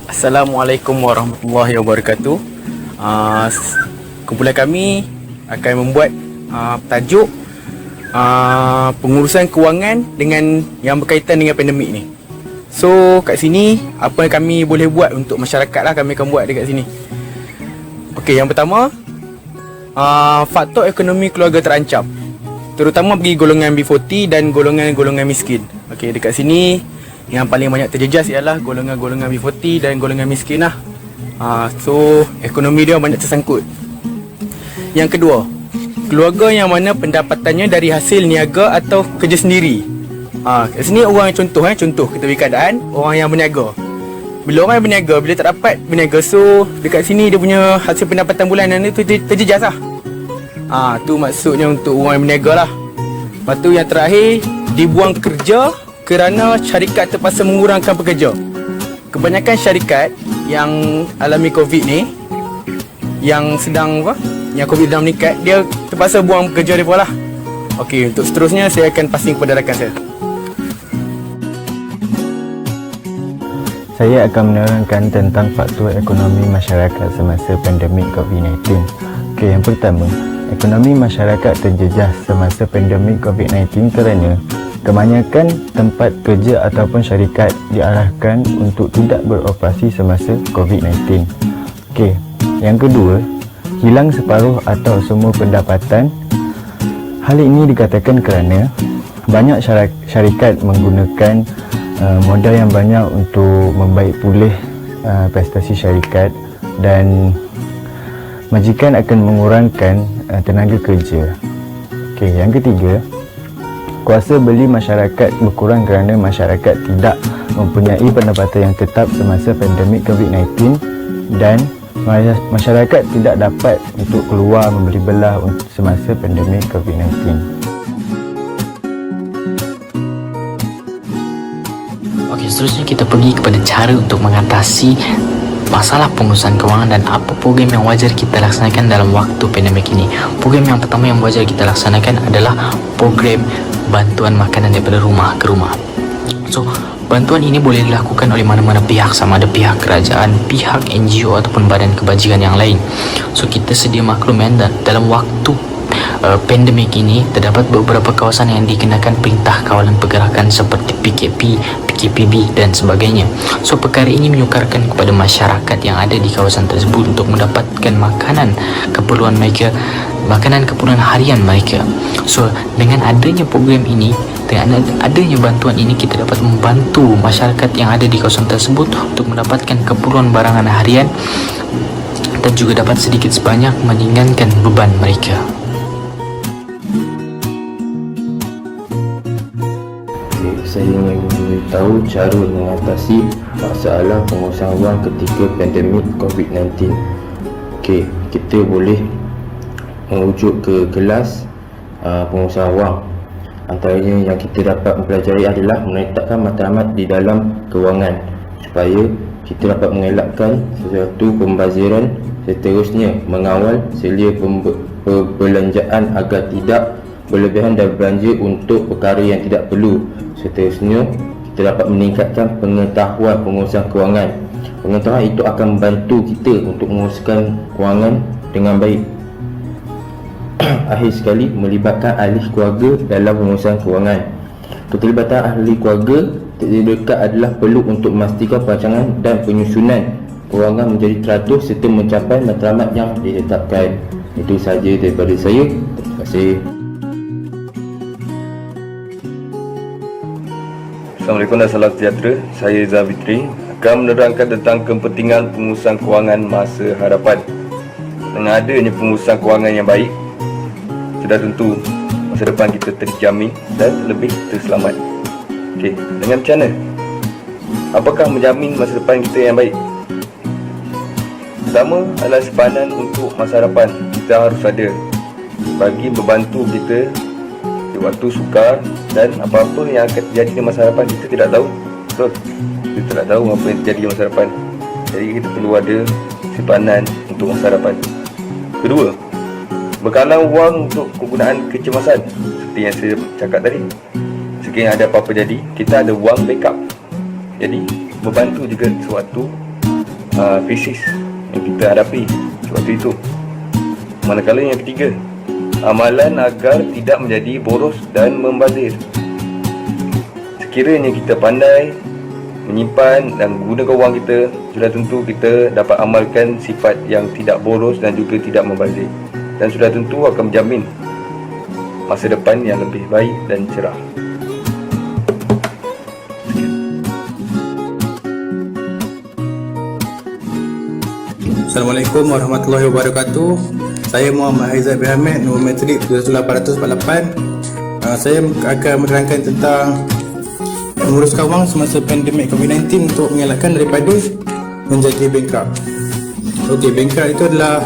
Assalamualaikum warahmatullahi wabarakatuh. Kumpulan kami akan membuat tajuk pengurusan kewangan dengan yang berkaitan dengan pandemik ni. So kat sini apa yang kami boleh buat untuk masyarakat lah kami akan buat dekat sini. Okey, yang pertama faktor ekonomi keluarga terancam, terutama bagi golongan B40 dan golongan-golongan miskin. Okey, dekat sini yang paling banyak terjejas ialah golongan-golongan B40 dan golongan miskin lah. So ekonomi dia banyak tersangkut. Yang kedua, keluarga yang mana pendapatannya dari hasil niaga atau kerja sendiri. Kat sini orang yang contoh kita beri keadaan orang yang berniaga. Bila orang yang berniaga, bila tak dapat berniaga, so dekat sini dia punya hasil pendapatan bulanan itu terjejas lah. Tu maksudnya untuk orang yang berniaga lah. Lepas tu yang terakhir, dibuang kerja kerana syarikat terpaksa mengurangkan pekerja. Kebanyakan syarikat yang alami COVID ni, yang sedang yang COVID dah meningkat, dia terpaksa buang pekerja mereka lah. Okey, untuk seterusnya saya akan passing kepada rakan saya. Saya akan menerangkan tentang faktor ekonomi masyarakat semasa pandemik COVID-19. Okey, yang pertama, ekonomi masyarakat terjejas semasa pandemik COVID-19 kerana kebanyakan tempat kerja ataupun syarikat diarahkan untuk tidak beroperasi semasa COVID-19. Okey, yang kedua, hilang separuh atau semua pendapatan. Hal ini dikatakan kerana banyak syarikat menggunakan modal yang banyak untuk membaik pulih prestasi syarikat, dan majikan akan mengurangkan tenaga kerja. Okey, yang ketiga, kuasa beli masyarakat berkurang kerana masyarakat tidak mempunyai pendapatan yang tetap semasa pandemik COVID-19 dan masyarakat tidak dapat untuk keluar membeli belah semasa pandemik COVID-19. Okey, seterusnya kita pergi kepada cara untuk mengatasi masalah pengurusan kewangan dan apa program yang wajar kita laksanakan dalam waktu pandemik ini. Program yang pertama yang wajar kita laksanakan adalah program bantuan makanan daripada rumah ke rumah. So, bantuan ini boleh dilakukan oleh mana-mana pihak, sama ada pihak kerajaan, pihak NGO ataupun badan kebajikan yang lain. So, kita sedia maklum dalam waktu pandemik ini terdapat beberapa kawasan yang dikenakan Perintah Kawalan Pergerakan seperti PKP, PKPB dan sebagainya. So, perkara ini menyukarkan kepada masyarakat yang ada di kawasan tersebut untuk mendapatkan makanan keperluan mereka, makanan keperluan harian mereka. So, dengan adanya program ini, dengan adanya bantuan ini, kita dapat membantu masyarakat yang ada di kawasan tersebut untuk mendapatkan keperluan barangan harian dan juga dapat sedikit sebanyak meringankan beban mereka. Saya ingin memberitahu cara mengatasi masalah pengurusan wang ketika pandemik COVID-19. Okey, kita boleh merujuk ke kelas pengurusan wang. Antaranya yang kita dapat mempelajari adalah menetapkan matlamat di dalam kewangan supaya kita dapat mengelakkan sesuatu pembaziran, seterusnya mengawal selia perbelanjaan agar tidak berlebihan dan belanja untuk perkara yang tidak perlu. Seterusnya, kita dapat meningkatkan pengetahuan pengurusan kewangan. Pengetahuan itu akan membantu kita untuk menguruskan kewangan dengan baik. Akhir sekali, melibatkan ahli keluarga dalam pengurusan kewangan. Keterlibatan ahli keluarga terdekat adalah perlu untuk memastikan perancangan dan penyusunan kewangan menjadi teratur serta mencapai matlamat yang ditetapkan. Itu sahaja daripada saya. Terima kasih. Assalamualaikum dan salam sejahtera. Saya Zah Fitri akan menerangkan tentang kepentingan pengurusan kewangan masa hadapan. Dengan adanya pengurusan kewangan yang baik, sudah tentu masa depan kita terjamin dan lebih terselamat. Okey, dengan macam mana? Apakah menjamin masa depan kita yang baik? Pertama adalah simpanan untuk masa hadapan. Kita harus ada bagi membantu kita di waktu sukar dan apa-apa yang akan terjadi di masa hadapan kita tidak tahu. Betul? Kita tidak tahu apa yang terjadi di masa depan. Jadi kita perlu ada simpanan untuk masa hadapan. Kedua, bekalan wang untuk kegunaan kecemasan. Seperti yang saya cakap tadi, sekiranya ada apa-apa jadi, kita ada wang backup. Jadi membantu juga sewaktu krisis yang kita hadapi sewaktu itu. Manakala yang ketiga, amalan agar tidak menjadi boros dan membazir. Sekiranya kita pandai menyimpan dan menggunakan wang kita, sudah tentu kita dapat amalkan sifat yang tidak boros dan juga tidak membazir, dan sudah tentu akan menjamin masa depan yang lebih baik dan cerah. Assalamualaikum warahmatullahi wabarakatuh. Saya Muhammad Haizat bin Hamid, nombor matrik 12848. Saya akan menerangkan tentang menguruskan wang semasa pandemik COVID-19 untuk mengelakkan daripada menjadi bankrupt. Okey, bankrupt itu adalah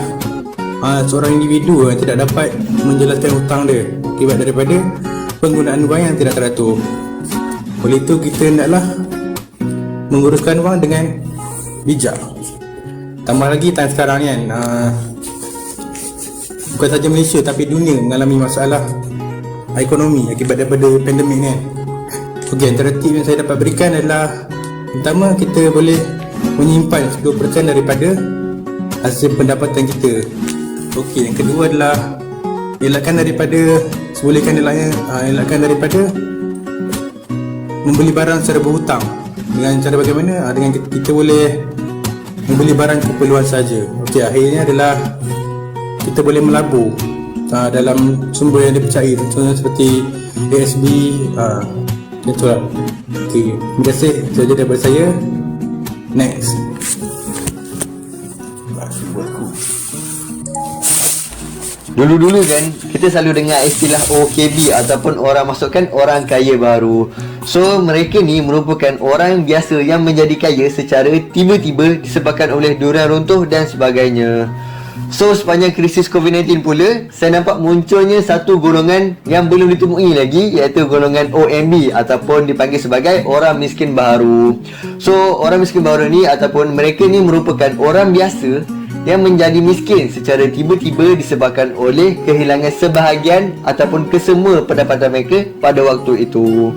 seorang individu yang tidak dapat menjelaskan hutang dia akibat daripada penggunaan wang yang tidak teratur. Oleh itu kita hendaklah menguruskan wang dengan bijak. Tambah lagi tahun sekarang ni kan, bukan saja Malaysia tapi dunia mengalami masalah ekonomi akibat daripada pandemik ni kan. Okey, antara tip yang saya dapat berikan adalah, pertama, kita boleh menyimpan 10% daripada hasil pendapatan kita. Okey, yang kedua adalah elakkan daripada, sebolehkan elakkan daripada membeli barang secara berhutang. Dengan cara bagaimana? Dengan kita boleh membeli barang keperluan saja. Okey, akhirnya adalah kita boleh melabur dalam sumber yang dipercayai, contohnya seperti ASB. Itulah. Okey, terima kasih. Itu saja daripada saya. Next. Dulu-dulu kan kita selalu dengar istilah OKB ataupun orang masukkan orang kaya baru. So mereka ni merupakan orang biasa yang menjadi kaya secara tiba-tiba disebabkan oleh durian runtuh dan sebagainya. So sepanjang krisis COVID-19 pula, saya nampak munculnya satu golongan yang belum ditemui lagi, iaitu golongan OMB ataupun dipanggil sebagai orang miskin baru. So orang miskin baru ni ataupun mereka ni merupakan orang biasa yang menjadi miskin secara tiba-tiba disebabkan oleh kehilangan sebahagian ataupun kesemua pendapatan mereka pada waktu itu.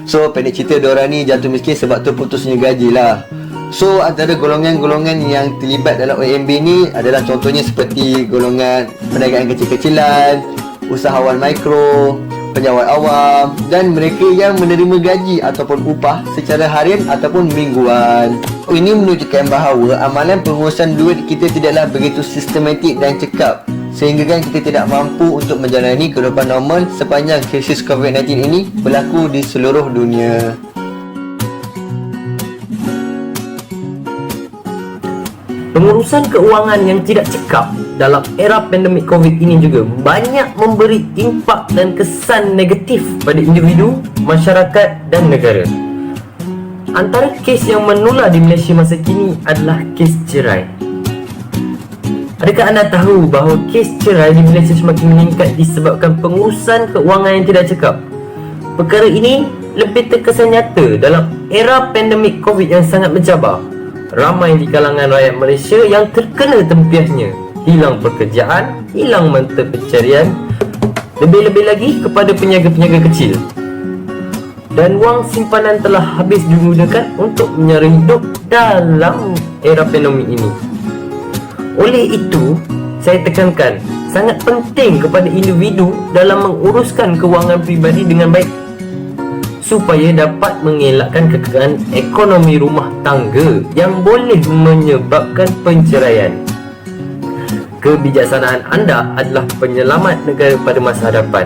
So pendek cerita, diorang ni jatuh miskin sebab terputusnya gaji lah. So antara golongan-golongan yang terlibat dalam OMB ni adalah contohnya seperti golongan perniagaan kecil-kecilan, usahawan mikro, penjawat awam, dan mereka yang menerima gaji ataupun upah secara harian ataupun mingguan. Ini menunjukkan bahawa amalan pengurusan duit kita tidaklah begitu sistematik dan cekap, sehingga kan kita tidak mampu untuk menjalani kehidupan normal sepanjang krisis COVID-19 ini berlaku di seluruh dunia. Pengurusan keuangan yang tidak cekap dalam era pandemik COVID ini juga banyak memberi impak dan kesan negatif pada individu, masyarakat dan negara. Antara kes yang menular di Malaysia masa kini adalah kes cerai. Adakah anda tahu bahawa kes cerai di Malaysia semakin meningkat disebabkan pengurusan keuangan yang tidak cekap? Perkara ini lebih terkesan nyata dalam era pandemik COVID yang sangat mencabar. Ramai di kalangan rakyat Malaysia yang terkena tempiasnya, hilang pekerjaan, hilang mata pencarian, lebih-lebih lagi kepada peniaga-peniaga kecil. Dan wang simpanan telah habis digunakan untuk menyara hidup dalam era pandemik ini. Oleh itu, saya tekankan sangat penting kepada individu dalam menguruskan kewangan pribadi dengan baik supaya dapat mengelakkan kekecewaan ekonomi rumah tangga yang boleh menyebabkan penceraian. Kebijaksanaan anda adalah penyelamat negara pada masa hadapan.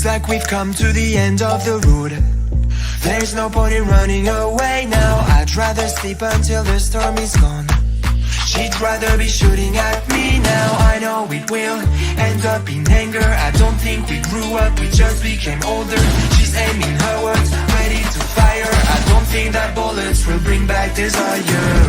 Looks like we've come to the end of the road. There's no point in running away now. I'd rather sleep until the storm is gone. She'd rather be shooting at me now. I know it will end up in anger. I don't think we grew up, we just became older. She's aiming her words, ready to fire. I don't think that bullets will bring back desire.